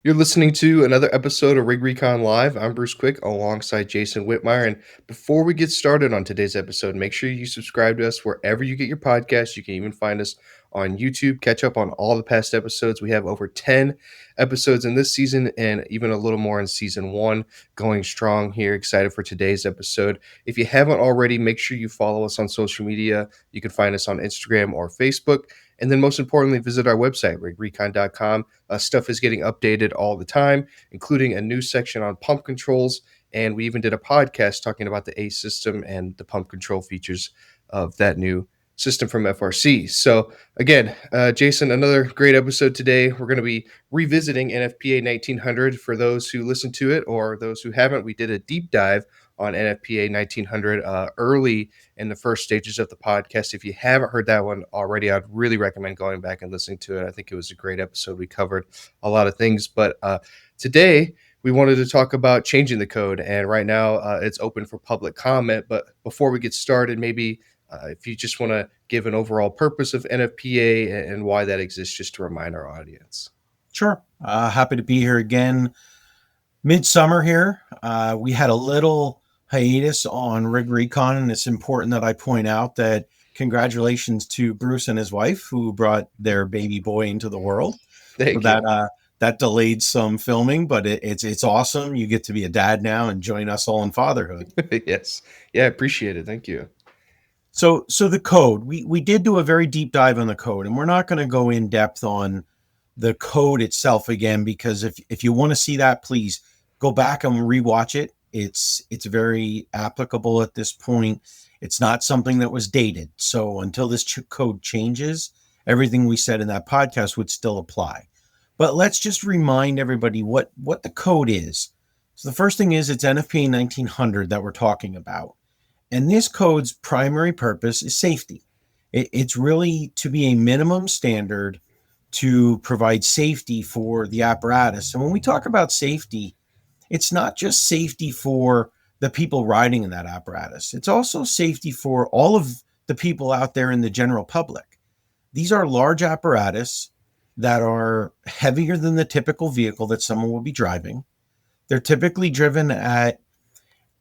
You're listening to another episode of Rig Recon Live. I'm Bruce Quick alongside Jason Witmier. And before we get started on today's episode, make sure you subscribe to us wherever you get your podcasts. You can even find us on YouTube. Catch up on all the past episodes. We have over 10 episodes in this season and even a little more in season one, going strong here. Excited for today's episode. If you haven't already, make sure you follow us on social media. You can find us on Instagram or Facebook. And then most importantly, visit our website, rigrecon.com. Stuff is getting updated all the time, including a new section on pump controls. And we even did a podcast talking about the ACE system and the pump control features of that new system from FRC. So again, Jason, another great episode today. We're going to be revisiting NFPA 1900 for those who listened to it or those who haven't. We did a deep dive on NFPA 1900 early in the first stages of the podcast. If you haven't heard that one already, I'd really recommend going back and listening to it. I think it was a great episode. We covered a lot of things, but today we wanted to talk about changing the code, and right now it's open for public comment. But before we get started, maybe if you just want to give an overall purpose of NFPA and why that exists, just to remind our audience. Sure. Happy to be here again. Midsummer here. We had a little hiatus on Rig Recon, and it's important that I point out that congratulations to Bruce and his wife who brought their baby boy into the world. That delayed some filming, but it's awesome. You get to be a dad now and join us all in fatherhood. Yes. Yeah, I appreciate it. Thank you. So the code, we did do a very deep dive on the code, and we're not going to go in depth on the code itself again, because if you want to see that, please go back and rewatch it. It's very applicable at this point. It's not something that was dated. So until this code changes, everything we said in that podcast would still apply. But let's just remind everybody what the code is. So the first thing is it's NFPA 1900 that we're talking about. And this code's primary purpose is safety. It's really to be a minimum standard to provide safety for the apparatus. And when we talk about safety, it's not just safety for the people riding in that apparatus. It's also safety for all of the people out there in the general public. These are large apparatus that are heavier than the typical vehicle that someone will be driving. They're typically driven at,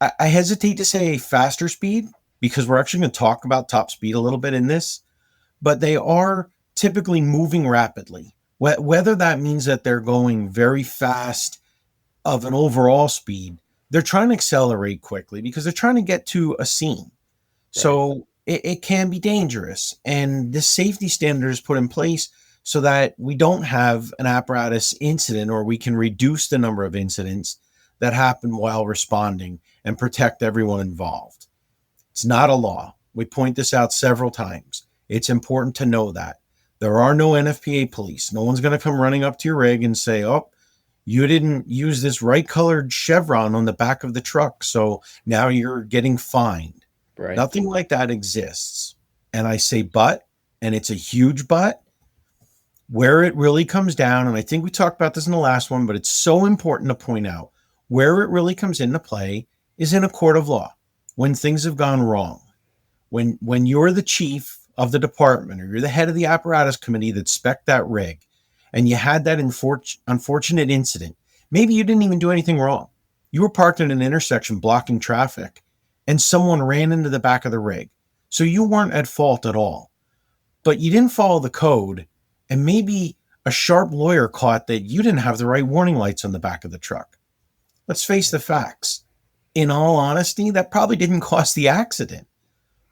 I hesitate to say a faster speed, because we're actually going to talk about top speed a little bit in this, but they are typically moving rapidly. Whether that means that they're going very fast of an overall speed, they're trying to accelerate quickly because they're trying to get to a scene. Right. So it can be dangerous. And this safety standard is put in place so that we don't have an apparatus incident, or we can reduce the number of incidents that happen while responding and protect everyone involved. It's not a law. We point this out several times. It's important to know that. There are no NFPA police. No one's going to come running up to your rig and say, oh, you didn't use this right colored chevron on the back of the truck, so now you're getting fined. Right. Nothing like that exists. And I say but, and it's a huge but. Where it really comes down, and I think we talked about this in the last one, but it's so important to point out, where it really comes into play is in a court of law, when things have gone wrong. When you're the chief of the department, or you're the head of the apparatus committee that spec'd that rig, and you had that unfortunate incident. Maybe you didn't even do anything wrong. You were parked in an intersection blocking traffic, and someone ran into the back of the rig. So you weren't at fault at all. But you didn't follow the code, and maybe a sharp lawyer caught that you didn't have the right warning lights on the back of the truck. Let's face the facts. In all honesty, that probably didn't cause the accident.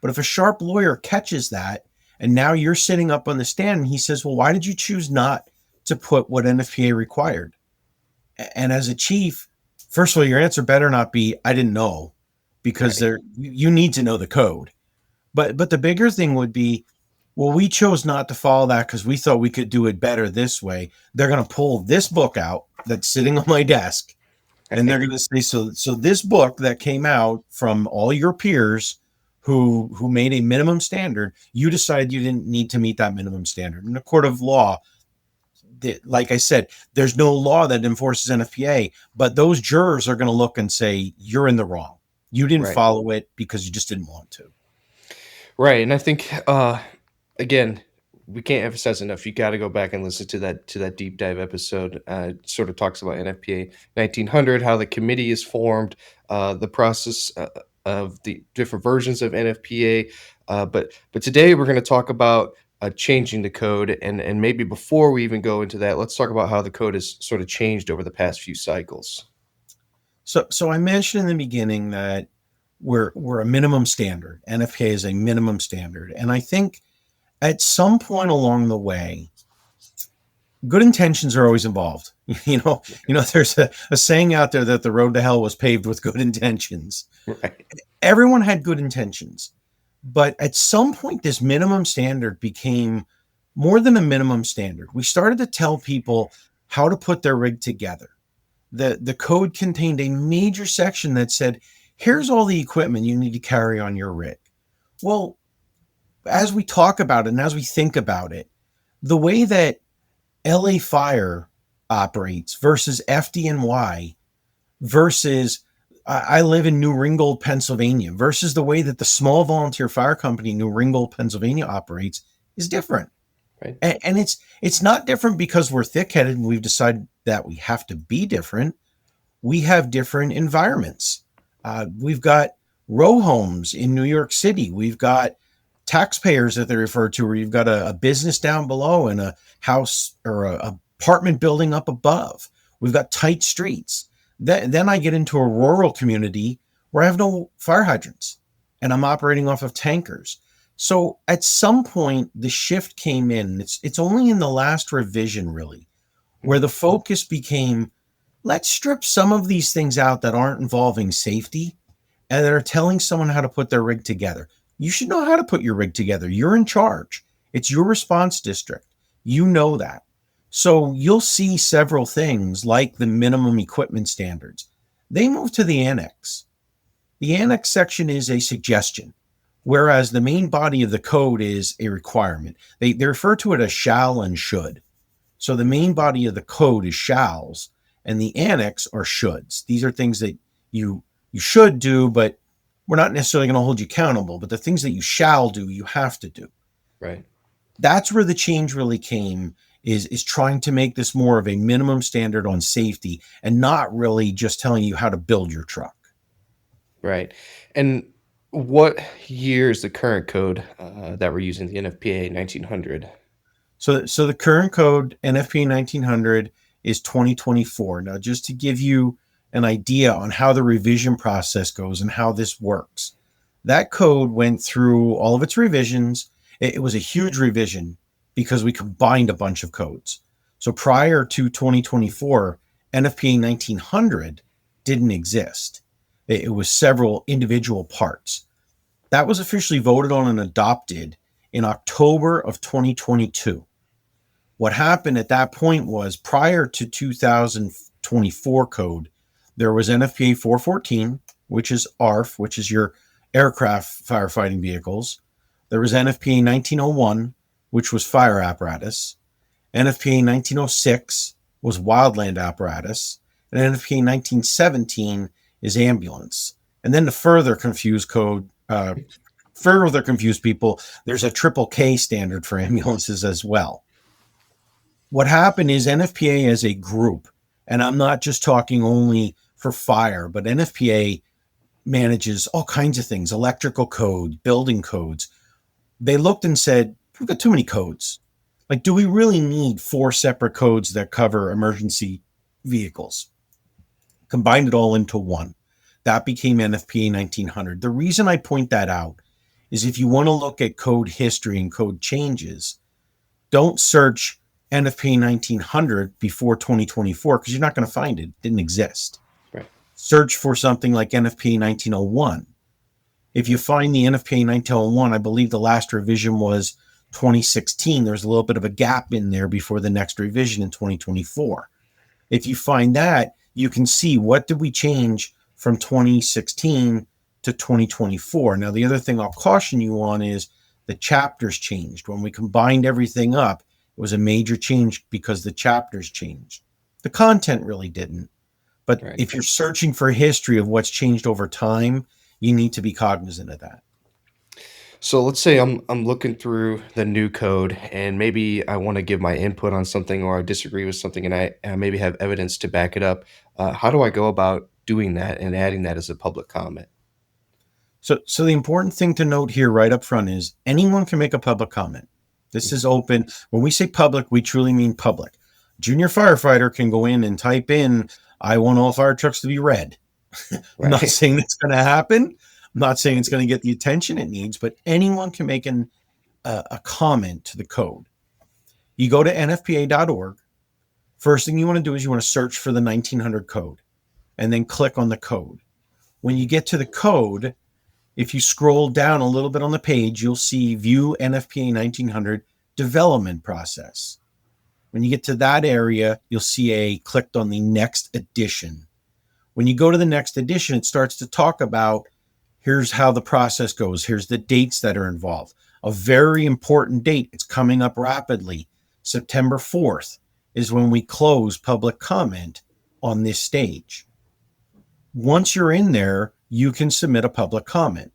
But if a sharp lawyer catches that, and now you're sitting up on the stand, and he says, well, why did you choose not to put what NFPA required? And as a chief, first of all, your answer better not be, I didn't know, because you need to know the code. But the bigger thing would be, well, we chose not to follow that because we thought we could do it better this way. They're going to pull this book out that's sitting on my desk, and they're going to say, so this book that came out from all your peers who made a minimum standard, you decided you didn't need to meet that minimum standard. In a court of law, like I said, there's no law that enforces NFPA, but those jurors are going to look and say, you're in the wrong. You didn't follow it because you just didn't want to. Right. And I think, again, we can't emphasize enough. You got to go back and listen to that deep dive episode. It sort of talks about NFPA 1900, how the committee is formed, the process of the different versions of NFPA. But today we're going to talk about changing the code, and maybe before we even go into that, let's talk about how the code has sort of changed over the past few cycles. So I mentioned in the beginning that we're a minimum standard. NFPA is a minimum standard, and I think at some point along the way, good intentions are always involved. There's a saying out there that the road to hell was paved with good intentions. Right. Everyone had good intentions, but at some point, this minimum standard became more than a minimum standard. We started to tell people how to put their rig together. The code contained a major section that said, here's all the equipment you need to carry on your rig. Well, as we talk about it and as we think about it, the way that LA Fire operates versus FDNY versus I live in New Ringgold, Pennsylvania, versus the way that the small volunteer fire company New Ringgold, Pennsylvania operates is different. Right. And it's not different because we're thick-headed and we've decided that we have to be different. We have different environments. We've got row homes in New York City. We've got taxpayers that they refer to, where you've got a business down below and a house or a apartment building up above. We've got tight streets. Then I get into a rural community where I have no fire hydrants and I'm operating off of tankers. So at some point, the shift came in. It's only in the last revision, really, where the focus became, let's strip some of these things out that aren't involving safety and that are telling someone how to put their rig together. You should know how to put your rig together. You're in charge. It's your response district. You know that. So you'll see several things like the minimum equipment standards. They move to the annex. The annex section is a suggestion, whereas the main body of the code is a requirement. They refer to it as shall and should. So the main body of the code is shalls, and the annex are shoulds. These are things that you should do, but we're not necessarily going to hold you accountable. But the things that you shall do, you have to do. Right. That's where the change really came, is trying to make this more of a minimum standard on safety and not really just telling you how to build your truck. Right. And what year is the current code that we're using, the NFPA 1900? So the current code, NFPA 1900, is 2024. Now, just to give you an idea on how the revision process goes and how this works, that code went through all of its revisions. It was a huge revision because we combined a bunch of codes. So prior to 2024, NFPA 1900 didn't exist. It was several individual parts. That was officially voted on and adopted in October of 2022. What happened at that point was, prior to 2024 code, there was NFPA 414, which is ARF, which is your aircraft firefighting vehicles. There was NFPA 1901, which was fire apparatus. NFPA 1906 was wildland apparatus. And NFPA 1917 is ambulance. And then to further confuse people, there's a triple K standard for ambulances as well. What happened is NFPA as a group, and I'm not just talking only for fire, but NFPA manages all kinds of things, electrical code, building codes. They looked and said, we've got too many codes. Like, do we really need 4 separate codes that cover emergency vehicles? Combined it all into one. That became NFPA 1900. The reason I point that out is, if you want to look at code history and code changes, don't search NFPA 1900 before 2024, because you're not going to find it. It didn't exist. Right. Search for something like NFPA 1901. If you find the NFPA 1901, I believe the last revision was 2016. There's a little bit of a gap in there before the next revision in 2024. If you find that, you can see, what did we change from 2016 to 2024. Now, the other thing I'll caution you on is the chapters changed. When we combined everything up, it was a major change because the chapters changed. The content really didn't. But Right. If you're searching for history of what's changed over time, you need to be cognizant of that. So let's say I'm looking through the new code and maybe I want to give my input on something or I disagree with something and I maybe have evidence to back it up. How do I go about doing that and adding that as a public comment? So the important thing to note here right up front is anyone can make a public comment. This is open. When we say public, we truly mean public. Junior firefighter can go in and type in, I want all fire trucks to be red. I'm not Right. saying that's going to happen. I'm not saying it's going to get the attention it needs, but anyone can make a comment to the code. You go to nfpa.org. First thing you want to do is you want to search for the 1900 code and then click on the code. When you get to the code, if you scroll down a little bit on the page, you'll see View NFPA 1900 Development Process. When you get to that area, you'll see clicked on the next edition. When you go to the next edition, it starts to talk about here's how the process goes. Here's the dates that are involved. A very important date. It's coming up rapidly. September 4th is when we close public comment on this stage. Once you're in there, you can submit a public comment.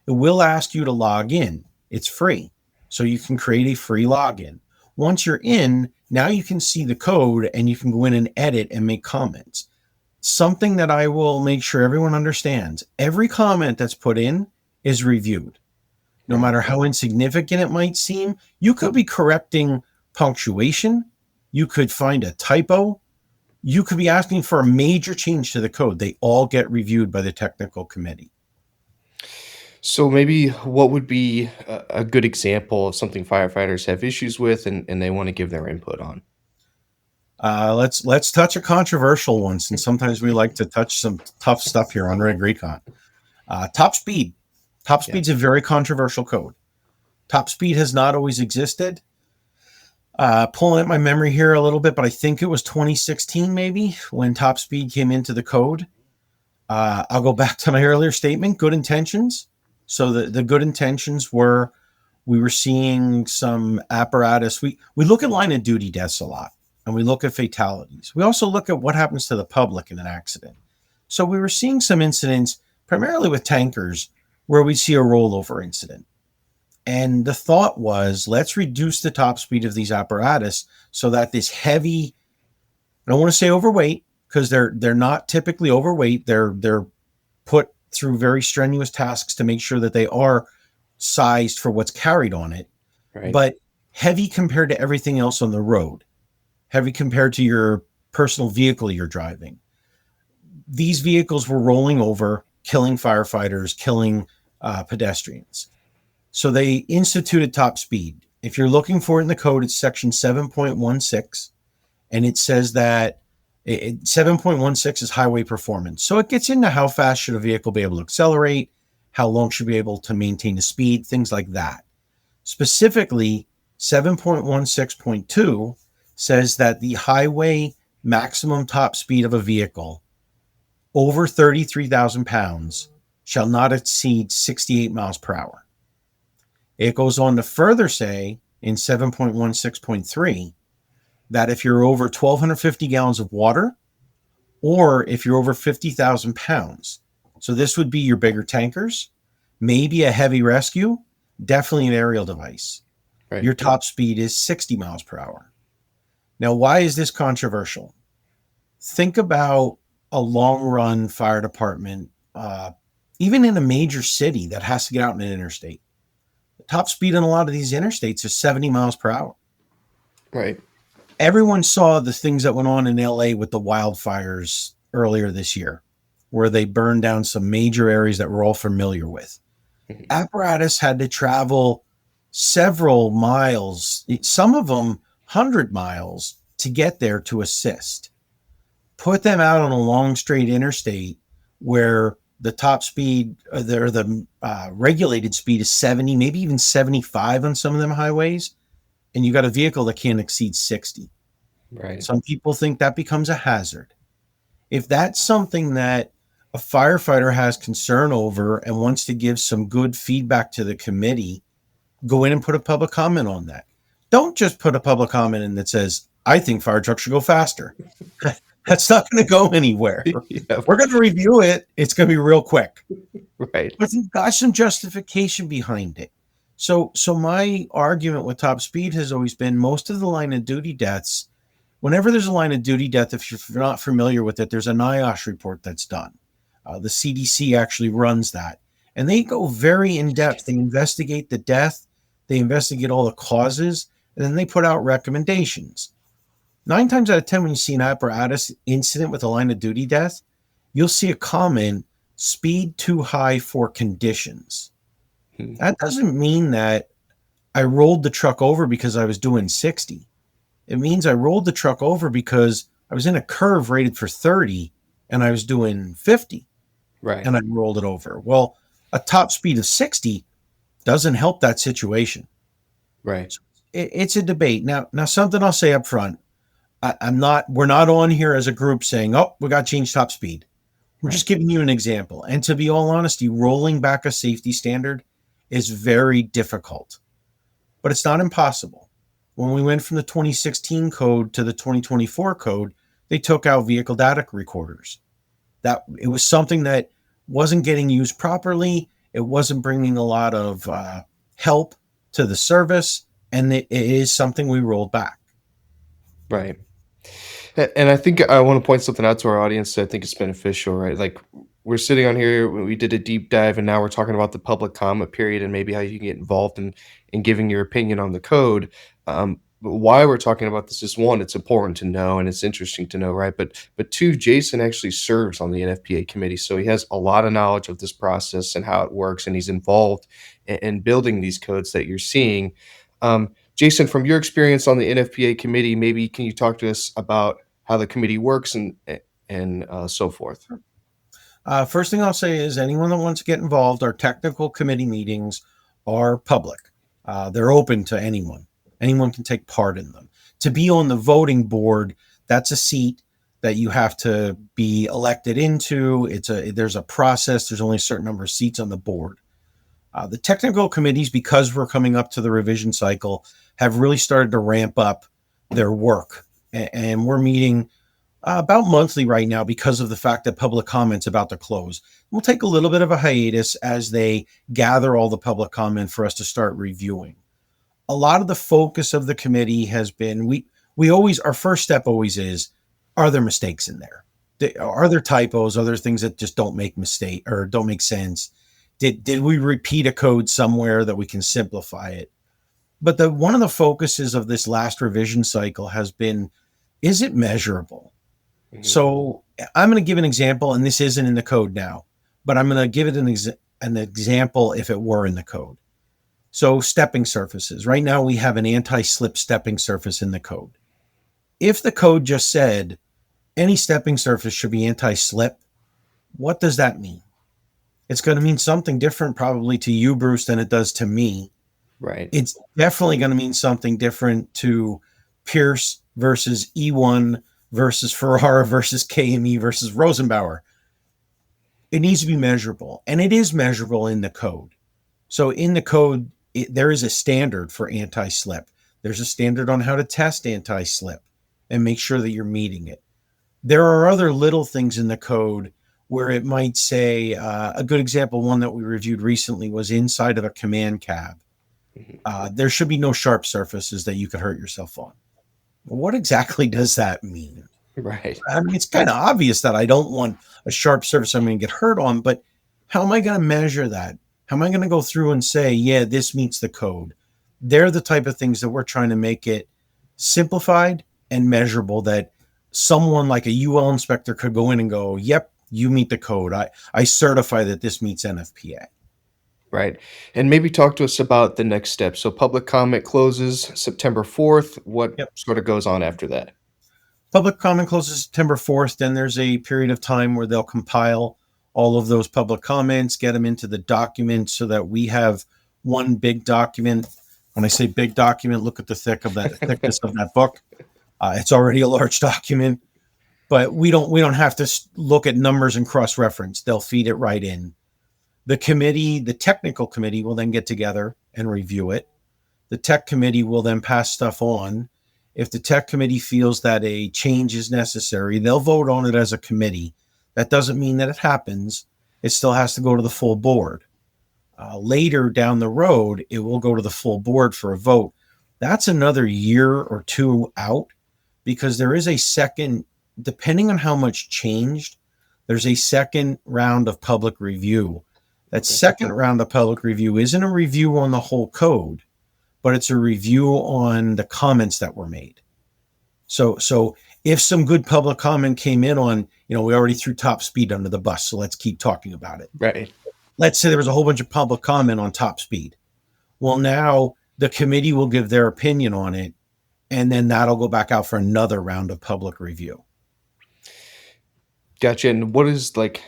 It will ask you to log in. It's free. So you can create a free login. Once you're in, now you can see the code and you can go in and edit and make comments. Something that I will make sure everyone understands, every comment that's put in is reviewed. No Right. matter how insignificant it might seem, you could be correcting punctuation. You could find a typo. You could be asking for a major change to the code. They all get reviewed by the technical committee. So maybe what would be a good example of something firefighters have issues with and they want to give their input on? Let's touch a controversial one, since sometimes we like to touch some tough stuff here on Rig Recon. Top speed. Top Yeah. speed's a very controversial code. Top speed has not always existed. Pulling at my memory here a little bit, but I think it was 2016 maybe when top speed came into the code. I'll go back to my earlier statement, good intentions. So the good intentions were we were seeing some apparatus. We look at line of duty deaths a lot and we look at fatalities. We also look at what happens to the public in an accident. So we were seeing some incidents, primarily with tankers, where we see a rollover incident. And the thought was, let's reduce the top speed of these apparatus so that this heavy, I don't want to say overweight, because they're not typically overweight. They're put through very strenuous tasks to make sure that they are sized for what's carried on it, Right. but heavy compared to everything else on the road, heavy compared to your personal vehicle you're driving. These vehicles were rolling over, killing firefighters, killing pedestrians. So they instituted top speed. If you're looking for it in the code, it's section 7.16, and it says that 7.16 is highway performance. So it gets into how fast should a vehicle be able to accelerate, how long should be able to maintain the speed, things like that. Specifically, 7.16.2 says that the highway maximum top speed of a vehicle over 33,000 pounds shall not exceed 68 miles per hour. It goes on to further say in 7.16.3 that if you're over 1,250 gallons of water, or if you're over 50,000 pounds, so this would be your bigger tankers, maybe a heavy rescue, definitely an aerial device, Right. your top speed is 60 miles per hour. Now, why is this controversial? Think about a long run fire department, even in a major city that has to get out in an interstate. The top speed on a lot of these interstates is 70 miles per hour. Right. Everyone saw the things that went on in LA with the wildfires earlier this year, where they burned down some major areas that we're all familiar with. Mhm. Apparatus had to travel several miles, some of them 100 miles, to get there to assist. Put them out on a long straight interstate where the top speed, the regulated speed is 70, maybe even 75 on some of them highways, and you got a vehicle that can't exceed 60. Right. Some people think that becomes a hazard. If that's something that a firefighter has concern over and wants to give some good feedback to the committee, go in and put a public comment on that. Don't just put a public comment in that says, I think fire trucks should go faster. That's not going to go anywhere. Yeah. We're going to review it. It's going to be real quick. Right. But you've got some justification behind it. So my argument with top speed has always been most of the line of duty deaths. Whenever there's a line of duty death, if you're not familiar with it, there's a NIOSH report that's done. The CDC actually runs that, and they go very in depth. They investigate the death, they investigate all the causes, and then they put out recommendations. 9 times out of 10, when you see an apparatus incident with a line of duty death, you'll see a comment, speed too high for conditions. Hmm. That doesn't mean that I rolled the truck over because I was doing 60. It means I rolled the truck over because I was in a curve rated for 30 and I was doing 50 Right. and I rolled it over. Well, a top speed of 60 doesn't help that situation. Right. So it's a debate. Now, something I'll say up front. We're not on here as a group saying, oh, we got to change top speed. We're Right. just giving you an example. And to be all honesty, rolling back a safety standard is very difficult, but it's not impossible. When we went from the 2016 code to the 2024 code, they took out vehicle data recorders. That it was something that wasn't getting used properly. It wasn't bringing a lot of help to the service, and it is something we rolled back. Right. And I think I want to point something out to our audience that I think is beneficial, right? Like we're sitting on here, we did a deep dive, and now we're talking about the public comment period and maybe how you can get involved in giving your opinion on the code. But why we're talking about this is one, it's important to know and it's interesting to know, right? But two, Jason actually serves on the NFPA committee, so he has a lot of knowledge of this process and how it works, and he's involved in building these codes that you're seeing. Jason, from your experience on the NFPA committee, maybe can you talk to us about how the committee works and so forth? First thing I'll say is anyone that wants to get involved, our technical committee meetings are public. They're open to anyone. Anyone can take part in them. To be on the voting board, that's a seat that you have to be elected into. There's a process. There's only a certain number of seats on the board. The technical committees, because we're coming up to the revision cycle, have really started to ramp up their work. And we're meeting about monthly right now because of the fact that public comment's about to close. We'll take a little bit of a hiatus as they gather all the public comment for us to start reviewing. A lot of the focus of the committee has been, we always, our first step always is, are there mistakes in there? Are there typos? Are there things that just don't make mistake or don't make sense? Did we repeat a code somewhere that we can simplify it? But one of the focuses of this last revision cycle has been, is it measurable? Mhm. So I'm going to give an example, and this isn't in the code now, but I'm going to give it an example if it were in the code. So stepping surfaces. Right now we have an anti-slip stepping surface in the code. If the code just said any stepping surface should be anti-slip, what does that mean? It's going to mean something different probably to you, Bruce, than it does to me. Right. It's definitely going to mean something different to Pierce versus E1 versus Ferrara versus KME versus Rosenbauer. It needs to be measurable, and it is measurable in the code. So in the code, there is a standard for anti-slip. There's a standard on how to test anti-slip and make sure that you're meeting it. There are other little things in the code where it might say, a good example, one that we reviewed recently was inside of a command cab. Mhm. There should be no sharp surfaces that you could hurt yourself on. What exactly does that mean? Right. I mean, it's kind of obvious that I don't want a sharp surface I'm going to get hurt on, but how am I going to measure that? How am I going to go through and say, yeah, this meets the code? They're the type of things that we're trying to make it simplified and measurable, that someone like a UL inspector could go in and go, yep, you meet the code. I certify that this meets NFPA. Right. And maybe talk to us about the next step. So public comment closes September 4th. What Yep. sort of goes on after that? Public comment closes September 4th. Then there's a period of time where they'll compile all of those public comments, get them into the document so that we have one big document. When I say big document, look at the thickness of that book. It's already a large document, but we don't have to look at numbers and cross-reference. They'll feed it right in. The committee, the technical committee, will then get together and review it. The tech committee will then pass stuff on. If the tech committee feels that a change is necessary, they'll vote on it as a committee. That doesn't mean that it happens. It still has to go to the full board. Later down the road, it will go to the full board for a vote. That's another year or two out because there is a second, depending on how much changed, there's a second round of public review. That Okay. second round of public review isn't a review on the whole code, but it's a review on the comments that were made. So if some good public comment came in on, we already threw top speed under the bus, so let's keep talking about it. Right. Let's say there was a whole bunch of public comment on top speed. Well, now the committee will give their opinion on it, and then that'll go back out for another round of public review. Gotcha. And what is like,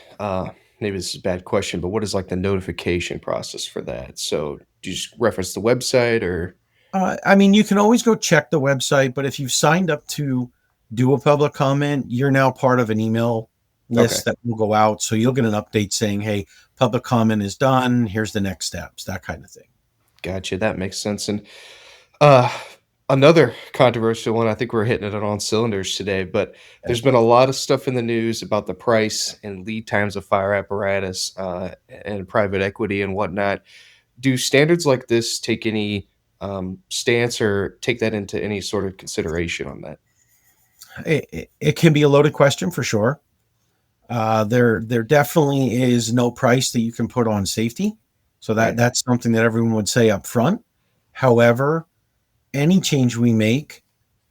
maybe this is a bad question, but what is like the notification process for that? So do you just reference the website or? You can always go check the website, but if you've signed up to do a public comment, you're now part of an email list that will go out. So you'll get an update saying, hey, public comment is done. Here's the next steps, that kind of thing. Gotcha. That makes sense. And uh, another controversial one, I think we're hitting it on all cylinders today, but there's been a lot of stuff in the news about the price and lead times of fire apparatus and private equity and whatnot. Do standards like this take any stance or take that into any sort of consideration on that? It can be a loaded question for sure. There definitely is no price that you can put on safety. So that's something that everyone would say up front. However, any change we make,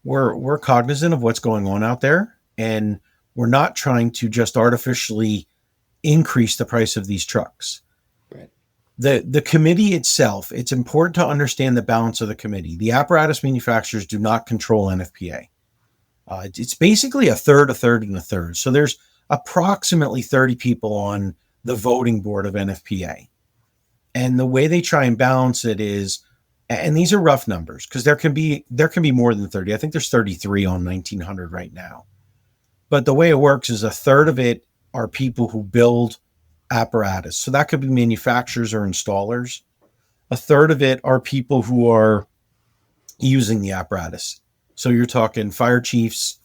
we're cognizant of what's going on out there, and we're not trying to just artificially increase the price of these trucks. Right. The committee itself, it's important to understand the balance of the committee. The apparatus manufacturers do not control NFPA. It's basically a third, and a third. So there's approximately 30 people on the voting board of NFPA. And the way they try and balance it is, and these are rough numbers because there can be more than 30. I think there's 33 on 1900 right now. But the way it works is a third of it are people who build apparatus. So that could be manufacturers or installers. A third of it are people who are using the apparatus. So you're talking fire chiefs.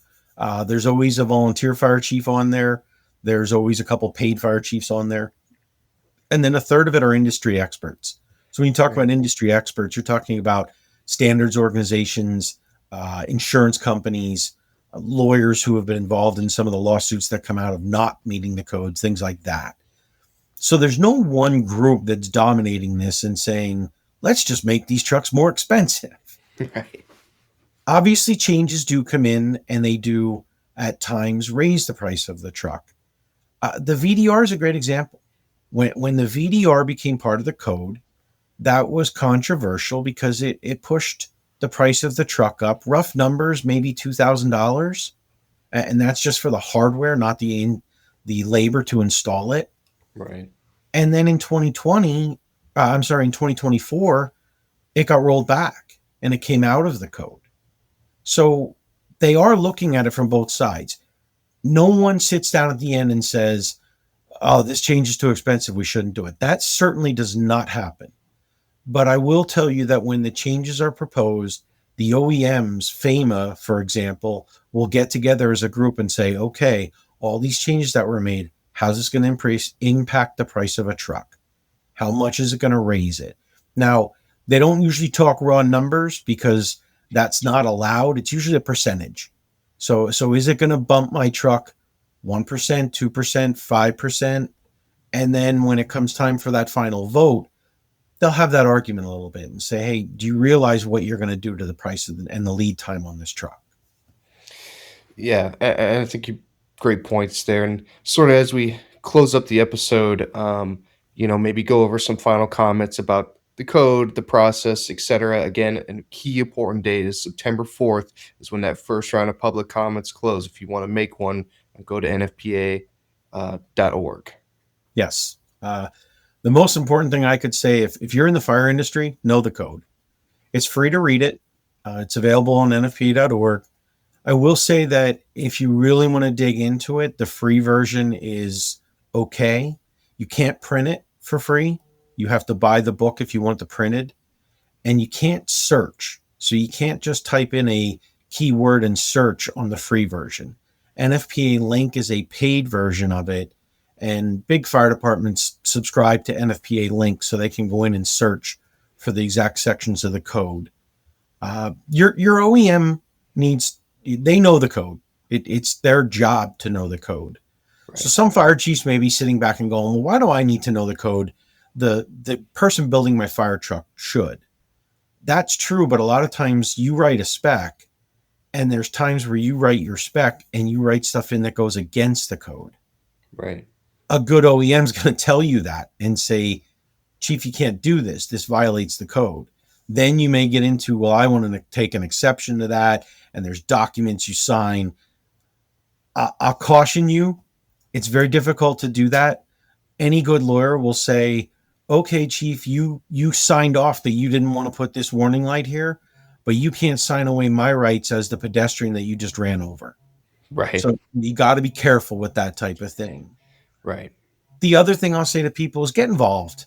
There's always a volunteer fire chief on there. There's always a couple paid fire chiefs on there. And then a third of it are industry experts. So when you talk about industry experts, you're talking about standards organizations, insurance companies, lawyers who have been involved in some of the lawsuits that come out of not meeting the codes, things like that. So there's no one group that's dominating this and saying, let's just make these trucks more expensive. Right. Obviously, changes do come in, and they do at times raise the price of the truck. The VDR is a great example. When the VDR became part of the code, that was controversial because it pushed the price of the truck up. Rough numbers, maybe $2,000. And that's just for the hardware, not the labor to install it. Right. And then in 2024, it got rolled back and it came out of the code. So they are looking at it from both sides. No one sits down at the end and says, oh, this change is too expensive, we shouldn't do it. That certainly does not happen. But I will tell you that when the changes are proposed, the OEMs, FEMA, for example, will get together as a group and say, okay, all these changes that were made, how's this going to impact the price of a truck? How much is it going to raise it? Now, they don't usually talk raw numbers because that's not allowed. It's usually a percentage. So is it going to bump my truck 1%, 2%, 5%? And then when it comes time for that final vote, they'll have that argument a little bit and say, hey, do you realize what you're going to do to the price and the lead time on this truck? Yeah, and I think you great points there. And sort of as we close up the episode, maybe go over some final comments about the code, the process, etc. Again, a key important date is September 4th is when that first round of public comments close. If you want to make one, go to nfpa.org. Yes. The most important thing I could say, if you're in the fire industry, know the code. It's free to read it. It's available on nfpa.org. I will say that if you really want to dig into it, the free version is okay. You can't print it for free. You have to buy the book if you want it printed. And you can't search. So you can't just type in a keyword and search on the free version. NFPA Link is a paid version of it. And big fire departments subscribe to NFPA links so they can go in and search for the exact sections of the code. Your OEM needs, they know the code. It's their job to know the code. So Right. some fire chiefs may be sitting back and going, well, why do I need to know the code? The person building my fire truck should. That's true, but a lot of times you write a spec, and there's times where you write your spec and you write stuff in that goes against the code. Right. A good OEM is going to tell you that and say, Chief, you can't do this. This violates the code. Then you may get into, well, I want to take an exception to that, and there's documents you sign. I'll caution you, it's very difficult to do that. Any good lawyer will say, okay, Chief, you signed off that you didn't want to put this warning light here, but you can't sign away my rights as the pedestrian that you just ran over. Right. So you got to be careful with that type of thing. Right. The other thing I'll say to people is get involved.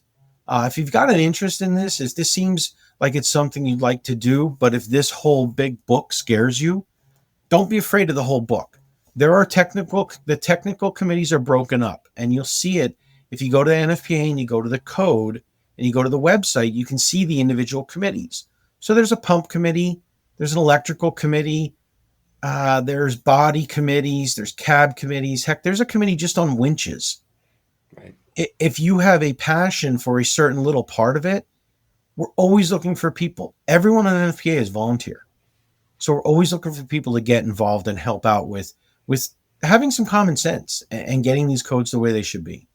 If you've got an interest in this, this seems like it's something you'd like to do, but if this whole big book scares you, don't be afraid of the whole book. There are the technical committees are broken up, and you'll see it if you go to the NFPA and you go to the code and you go to the website, you can see the individual committees. So there's a pump committee, there's an electrical committee, there's body committees, there's cab committees. Heck, there's a committee just on winches. Right. If you have a passion for a certain little part of it, we're always looking for people. Everyone on NFPA is volunteer. So we're always looking for people to get involved and help out with having some common sense and getting these codes the way they should be.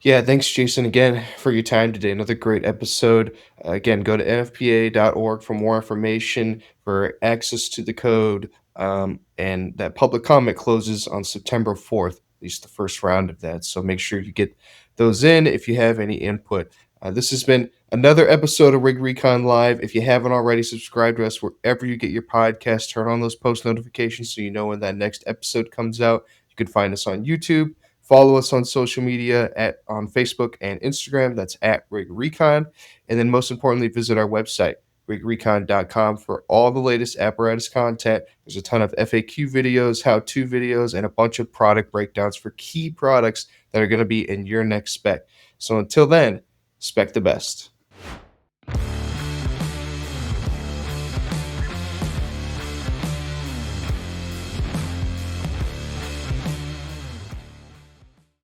Yeah, thanks, Jason, again for your time today. Another great episode. Again, go to nfpa.org for more information, for access to the code. And that public comment closes on September 4th, at least the first round of that. So make sure you get those in if you have any input. This has been another episode of Rig Recon Live. If you haven't already, subscribe to us wherever you get your podcast. Turn on those post notifications so you know when that next episode comes out. You can find us on YouTube. Follow us on social media on Facebook and Instagram. That's at Rig Recon. And then most importantly, visit our website, rigrecon.com, for all the latest apparatus content. There's a ton of FAQ videos, how-to videos, and a bunch of product breakdowns for key products that are going to be in your next spec. So until then, spec the best.